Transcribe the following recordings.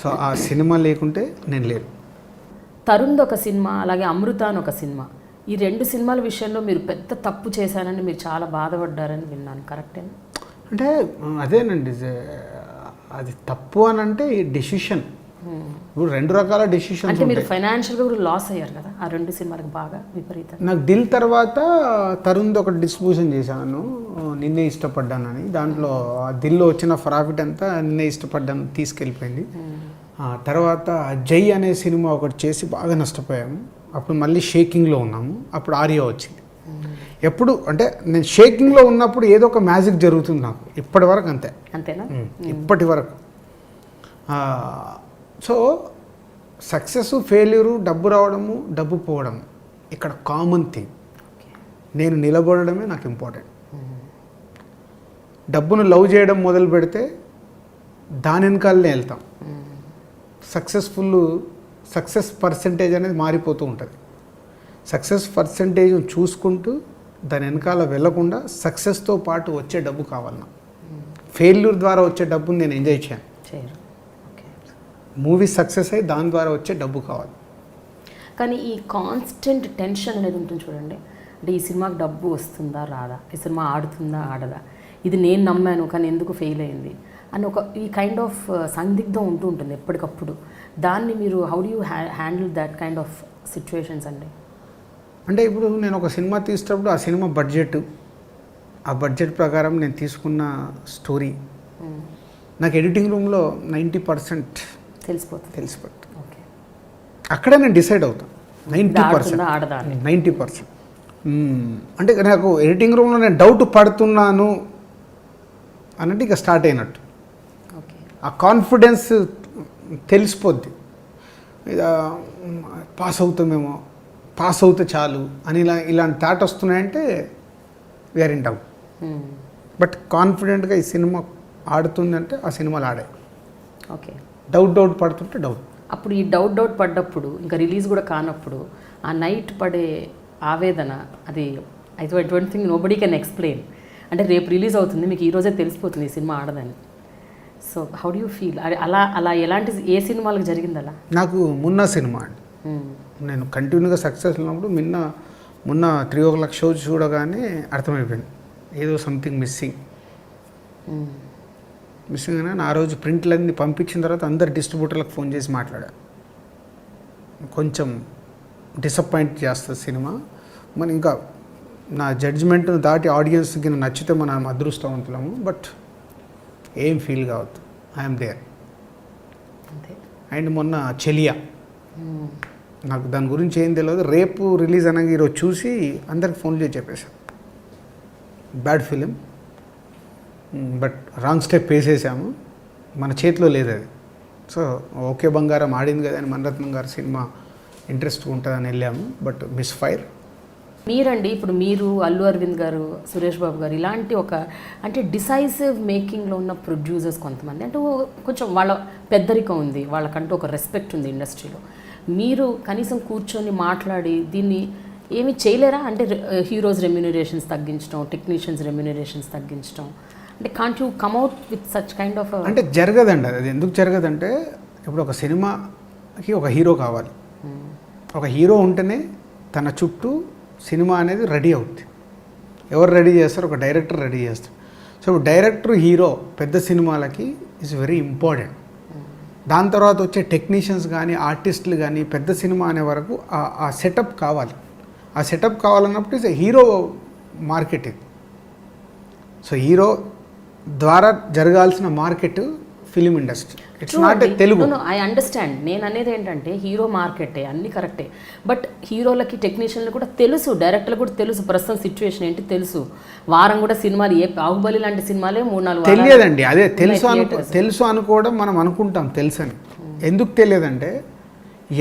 So ఆ cinema లేకుంటే నేను లేను. తరుణ్ ఒక సినిమా, అలాగే అమృత అని ఒక సినిమా, ఈ 2 సినిమాల విషయంలో మీరు పెద్ద తప్పు చేశారని మీరు చాలా బాధపడ్డారని విన్నాను, కరెక్టేనా? అంటే అదేనండి, అది తప్పు అని అంటే ఈ డెసిషన్. ఇప్పుడు 2 రకాల డెసిషన్స్. అంటే మీరు ఫైనాన్షియల్గా కూడా లాస్ అయ్యారు కదా ఆ 2 సినిమాలకు బాగా విపరీతంగా. నాకు దిల్ తర్వాత తరుణ్ది ఒక డిస్ట్రిబ్యూషన్ చేశాను, నిన్నే ఇష్టపడ్డానని. దాంట్లో దిల్లో వచ్చిన ప్రాఫిట్ అంతా నిన్నే ఇష్టపడ్డాను తీసుకెళ్ళిపోయింది. తర్వాత జై అనే సినిమా ఒకటి చేసి బాగా నష్టపోయాము. అప్పుడు మళ్ళీ షేకింగ్లో ఉన్నాము. అప్పుడు ఆర్య వచ్చింది. ఎప్పుడు అంటే నేను షేకింగ్లో ఉన్నప్పుడు ఏదో ఒక మ్యాజిక్ జరుగుతుంది నాకు ఇప్పటి వరకు. అంతేనా? ఇప్పటి వరకు. సో సక్సెస్, ఫెయిల్యూరు, డబ్బు రావడము, డబ్బు పోవడము ఇక్కడ కామన్ థింగ్. నేను నిలబడడమే నాకు ఇంపార్టెంట్. డబ్బును లవ్ చేయడం మొదలు పెడితే దాని వెనకాలనే వెళ్తాం. సక్సెస్ పర్సంటేజ్ అనేది మారిపోతూ ఉంటుంది. సక్సెస్ పర్సంటేజ్ చూసుకుంటూ దాని వెనకాల వెళ్ళకుండా సక్సెస్తో పాటు వచ్చే డబ్బు కావాలన్నా. ఫెయిల్యూర్ ద్వారా వచ్చే డబ్బుని నేను ఎంజాయ్ చేయను. మూవీ సక్సెస్ అయ్యి దాని ద్వారా వచ్చే డబ్బు కావాలి. కానీ ఈ కాన్స్టెంట్ టెన్షన్ అనేది ఉంటుంది చూడండి. అంటే ఈ సినిమాకి డబ్బు వస్తుందా రాదా, ఈ సినిమా ఆడుతుందా ఆడదా, ఇది నేను నమ్మాను కానీ ఎందుకు ఫెయిల్ అయింది అని ఒక ఈ కైండ్ ఆఫ్ సందిగ్ధం ఉంటూ ఉంటుంది ఎప్పటికప్పుడు. దాన్ని మీరు how do you handle that kind of situations అండి? అంటే ఇప్పుడు నేను ఒక సినిమా తీసేటప్పుడు ఆ సినిమా ఆ బడ్జెట్ ప్రకారం నేను తీసుకున్న స్టోరీ నాకు ఎడిటింగ్ రూమ్లో 90% తెలిసిపోతుంది. ఓకే, అక్కడే నేను డిసైడ్ అవుతాను. 90%. అంటే నాకు ఎడిటింగ్ రూమ్లో నేను డౌట్ పడుతున్నాను అన్నట్టు ఇక స్టార్ట్ అయినట్టు. ఆ కాన్ఫిడెన్స్ తెలిసిపోద్ది. పాస్ అవుతామేమో, పాస్ అవుతే చాలు అని ఇలాంటి థాట్ వస్తున్నాయంటే వీఆర్ ఇన్ డౌట్. బట్ కాన్ఫిడెంట్గా ఈ సినిమా ఆడుతుందంటే ఆ సినిమాలు ఆడాయి. ఓకే, డౌట్ పడుతుంటే డౌట్. అప్పుడు ఈ డౌట్ పడ్డప్పుడు ఇంకా రిలీజ్ కూడా కానప్పుడు ఆ నైట్ పడే ఆవేదన, అది I don't think nobody can explain. అంటే రేపు రిలీజ్ అవుతుంది, మీకు ఈరోజే తెలిసిపోతుంది ఈ సినిమా ఆడదని. So how do you feel? అలా ఎలాంటి ఏ సినిమాలకు జరిగింది అలా? నాకు మున్నా సినిమా అండి. నేను కంటిన్యూగా సక్సెస్ ఉన్నప్పుడు మొన్న 3 o'clock షో చూడగానే అర్థమైపోయింది ఏదో సంథింగ్ మిస్సింగ్ అని. ఆ రోజు ప్రింట్లన్నీ పంపించిన తర్వాత అందరు డిస్ట్రిబ్యూటర్లకు ఫోన్ చేసి మాట్లాడారు. కొంచెం డిసప్పాయింట్ చేస్తుంది సినిమా, మన ఇంకా నా జడ్జిమెంట్ను దాటి ఆడియన్స్కి నచ్చితే మనం అదృష్టవంతులము. బట్ ఏం ఫీల్ కావద్దు, ఐఎమ్ దేర్. అండ్ మొన్న చెలియా, నాకు దాని గురించి ఏం తెలియదు. రేపు రిలీజ్ అనగా ఈరోజు చూసి అందరికి ఫోన్ చేసి చెప్పేశాను, bad film, but wrong step వేసేసాము, మన చేతిలో లేదు అది. సో ఓకే బంగారం ఆడింది కదా అని మణిరత్నం గారి సినిమా ఇంట్రెస్ట్ ఉంటుందని వెళ్ళాము, బట్ మిస్ ఫైర్. మీరండి ఇప్పుడు మీరు, అల్లు అరవింద్ గారు, సురేష్ బాబు గారు ఇలాంటి ఒక అంటే డిసైసివ్ మేకింగ్లో ఉన్న ప్రొడ్యూసర్స్ కొంతమంది, అంటే కొంచెం వాళ్ళ పెద్దరికం ఉంది, వాళ్ళకంటూ ఒక రెస్పెక్ట్ ఉంది ఇండస్ట్రీలో. మీరు కనీసం కూర్చొని మాట్లాడి దీన్ని ఏమి చేయలేరా? అంటే హీరోస్ రెమ్యూనరేషన్స్ తగ్గించడం, టెక్నీషియన్స్ రెమ్యూనరేషన్స్ తగ్గించడం, అంటే can't you come at with such kind of? అంటే జరగదండి అది. ఎందుకు జరగదంటే ఇప్పుడు ఒక సినిమాకి ఒక హీరో కావాలి. ఒక హీరో ఉంటేనే తన చుట్టూ సినిమా అనేది రెడీ అవుతుంది. ఎవరు రెడీ చేస్తారు? ఒక డైరెక్టర్ రెడీ చేస్తారు. సో డైరెక్టర్, హీరో పెద్ద సినిమాలకి ఈజ్ వెరీ ఇంపార్టెంట్. దాని తర్వాత వచ్చే టెక్నీషియన్స్ కానీ, ఆర్టిస్టులు కానీ, పెద్ద సినిమా అనే వరకు ఆ సెటప్ కావాలి. ఆ సెటప్ కావాలన్నప్పుడు ఇస్ హీరో మార్కెట్ ఇది. సో హీరో ద్వారా జరగాల్సిన market film industry. It's not a Telugu. I understand. నేను అనేది ఏంటంటే హీరో మార్కెటే, అన్నీ కరెక్టే. బట్ హీరోలకి, టెక్నీషియన్లు కూడా తెలుసు, డైరెక్టర్లు కూడా తెలుసు ప్రస్తుతం సిచ్యువేషన్ ఏంటి తెలుసు. వారం కూడా సినిమాలు, ఏ బాహుబలి లాంటి సినిమాలే 3-4 తెలియదండి. అదే తెలుసు అనుకోవడం మనం అనుకుంటాం తెలుసు అని. ఎందుకు తెలియదంటే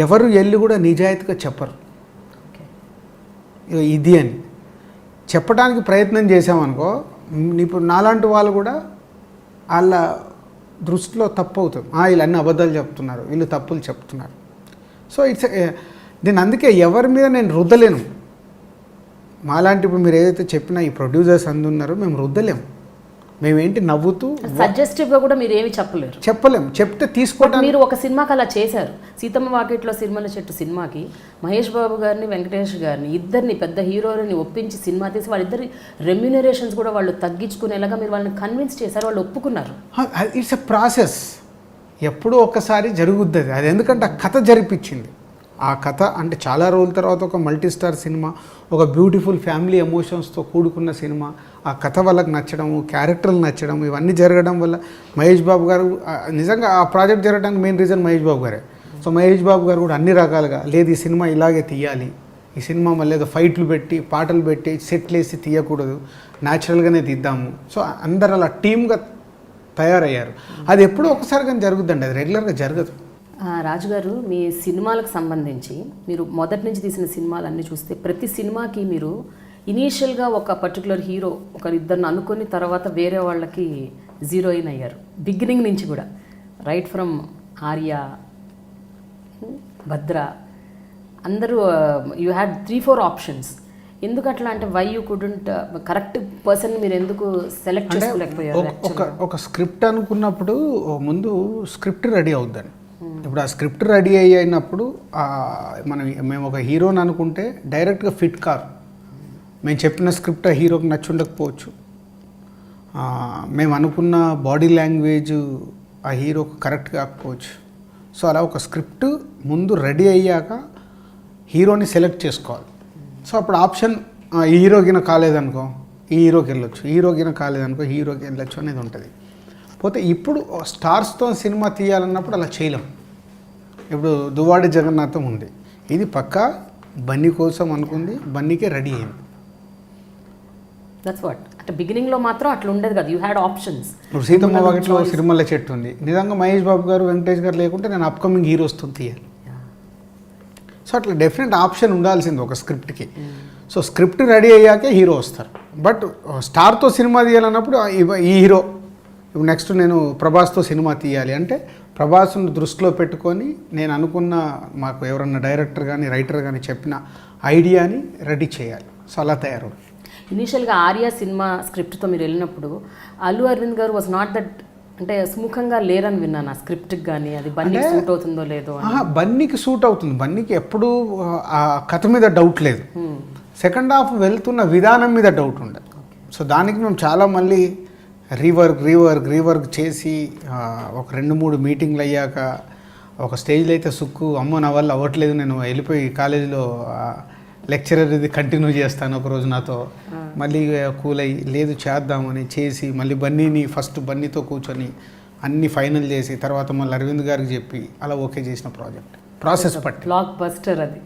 ఎవరు వెళ్ళి కూడా నిజాయితీగా చెప్పరు ఇది అని. చెప్పడానికి ప్రయత్నం చేసామనుకో, ఇప్పుడు నాలాంటి వాళ్ళు కూడా వాళ్ళ దృష్టిలో తప్పు అవుతుంది. వీళ్ళు అన్ని అబద్ధాలు చెప్తున్నారు, వీళ్ళు తప్పులు చెప్తున్నారు. సో నేను అందుకే ఎవరి మీద నేను రుద్దలేను. మాలాంటి ఇప్పుడు మీరు ఏదైతే చెప్పినా ఈ ప్రొడ్యూసర్స్ అందున్నారో మేము రుద్దలేము. మేమేంటి నవ్వుతూ సజెస్టివ్గా కూడా మీరు ఏమి చెప్పలేరు. చెప్పలేం, చెప్తే తీసుకోవడానికి. మీరు ఒక సినిమాకి అలా చేశారు. సీతమ్మ వాకిట్లో సిరిమల్ల చెట్టు సినిమాకి మహేష్ బాబు గారిని, వెంకటేష్ గారిని, ఇద్దరిని పెద్ద హీరోలని ఒప్పించి సినిమా తీసి వాళ్ళిద్దరి రెమ్యునరేషన్స్ కూడా వాళ్ళు తగ్గించుకునేలాగా మీరు వాళ్ళని కన్విన్స్ చేశారు, వాళ్ళు ఒప్పుకున్నారు. ఇట్స్ ఎ ప్రాసెస్, ఎప్పుడూ ఒకసారి జరుగుద్ది అది. ఎందుకంటే ఆ కథ జరిపించింది. ఆ కథ అంటే చాలా రోజుల తర్వాత ఒక మల్టీ స్టార్ సినిమా, ఒక బ్యూటిఫుల్ ఫ్యామిలీ ఎమోషన్స్తో కూడుకున్న సినిమా, ఆ కథ వాళ్ళకి నచ్చడము, క్యారెక్టర్లు నచ్చడం, ఇవన్నీ జరగడం వల్ల మహేష్ బాబు గారు నిజంగా ఆ ప్రాజెక్ట్ జరగడానికి మెయిన్ రీజన్ మహేష్ బాబు గారే. సో మహేష్ బాబు గారు కూడా అన్ని రకాలుగా లేదు ఈ సినిమా ఇలాగే తీయాలి, ఈ సినిమా మళ్ళీ ఏదో ఫైట్లు పెట్టి పాటలు పెట్టి సెట్లు వేసి తీయకూడదు, న్యాచురల్గానే తీద్దాము. సో అందరు అలా టీమ్గా తయారయ్యారు. అది ఎప్పుడో ఒకసారి కానీ జరుగుద్దండి, అది రెగ్యులర్గా జరగదు. రాజుగారు, మీ సినిమాలకు సంబంధించి మీరు మొదటి నుంచి తీసిన సినిమాలు అన్నీ చూస్తే ప్రతి సినిమాకి మీరు ఇనీషియల్గా ఒక పర్టికులర్ హీరో ఒకరిద్దరిని అనుకుని తర్వాత వేరే వాళ్ళకి జీరోయిన్ అయ్యారు. బిగినింగ్ నుంచి కూడా రైట్ ఫ్రమ్ ఆర్య, భద్ర, అందరూ యూ హ్యాడ్ 3-4 ఆప్షన్స్. ఎందుకు అట్లా అంటే why you couldn't correct person మీరు ఎందుకు సెలెక్ట్ చేసుకోలేకపోయారు? ఒక స్క్రిప్ట్ అనుకున్నప్పుడు ముందు స్క్రిప్ట్ రెడీ అవుద్దండి. ఇప్పుడు ఆ స్క్రిప్ట్ రెడీ అయినప్పుడు మేము ఒక హీరోని అనుకుంటే డైరెక్ట్గా ఫిట్ కారు. మేము చెప్పిన స్క్రిప్ట్ ఆ హీరోకి నచ్చి ఉండకపోవచ్చు, మేము అనుకున్న బాడీ లాంగ్వేజ్ ఆ హీరోకి కరెక్ట్ కాకపోవచ్చు. సో అలా ఒక స్క్రిప్ట్ ముందు రెడీ అయ్యాక హీరోని సెలెక్ట్ చేసుకోవాలి. సో అప్పుడు ఆప్షన్ ఈ హీరోకిన కాలేదనుకో ఈ హీరోకి వెళ్ళొచ్చు, హీరోకిన కాలేదనుకో హీరోకి వెళ్ళొచ్చు అనేది ఉంటుంది. పోతే ఇప్పుడు స్టార్స్తో సినిమా తీయాలన్నప్పుడు అలా చేయలేం. ఇప్పుడు దువ్వాడి జగన్నాథం ఉంది, ఇది పక్కా బన్నీ కోసం అనుకుంది, బన్నీకే రెడీ అయింది. దట్స్ వాట్ అంటే బిగినింగ్లో మాత్రం అట్లా ఉండేది కదా, యూ హ్యాడ్ ఆప్షన్స్. ఇప్పుడు సీతమ్మ వాకిట్లో సిరిమల్ల చెట్టు ఉంది, నిజంగా మహేష్ బాబు గారు, వెంకటేష్ గారు లేకుంటే నేను అప్కమింగ్ హీరోస్తో తీయాలి. సో అట్లా డెఫినెట్ ఆప్షన్ ఉండాల్సింది ఒక స్క్రిప్ట్కి. సో స్క్రిప్ట్ రెడీ అయ్యాకే హీరో వస్తారు. బట్ స్టార్తో సినిమా తీయాలన్నప్పుడు ఈ హీరో ఇప్పుడు నెక్స్ట్ నేను ప్రభాస్తో సినిమా తీయాలి అంటే ప్రభాస్ను దృష్టిలో పెట్టుకొని నేను అనుకున్న మాకు ఎవరన్నా డైరెక్టర్ కానీ రైటర్ కానీ చెప్పిన ఐడియాని రెడీ చేయాలి. సో అలా తయారు. ఇనీషియల్గా ఆర్య సినిమా స్క్రిప్ట్తో మీరు వెళ్ళినప్పుడు అల్లు అరవింద్ గారు వాజ్ నాట్ దట్ అంటే సుముఖంగా లేరని విన్నాను ఆ స్క్రిప్ట్కి, కానీ అది బన్నీకి సూట్ అవుతుందో లేదో. బన్నీకి సూట్ అవుతుంది, బన్నీకి ఎప్పుడు ఆ కథ మీద డౌట్ లేదు. సెకండ్ హాఫ్ వెళ్తున్న విధానం మీద డౌట్ ఉండదు. సో దానికి మేము చాలా మళ్ళీ రీవర్క్ చేసి ఒక 2-3 మీటింగ్లు అయ్యాక ఒక స్టేజ్లో అయితే సుక్కు అమ్మో నా వల్ల అవ్వట్లేదు, నేను వెళ్ళిపోయి కాలేజీలో లెక్చరర్ ఇది కంటిన్యూ చేస్తాను ఒకరోజు నాతో, మళ్ళీ కూల్ అయ్యి లేదు చేద్దామని చేసి మళ్ళీ ఫస్ట్ బన్నీతో కూర్చొని అన్నీ ఫైనల్ చేసి తర్వాత మళ్ళీ అరవింద్ గారికి చెప్పి అలా ఓకే చేసిన ప్రాసెస్ పట్టి బ్లాక్ బస్టర్ అది.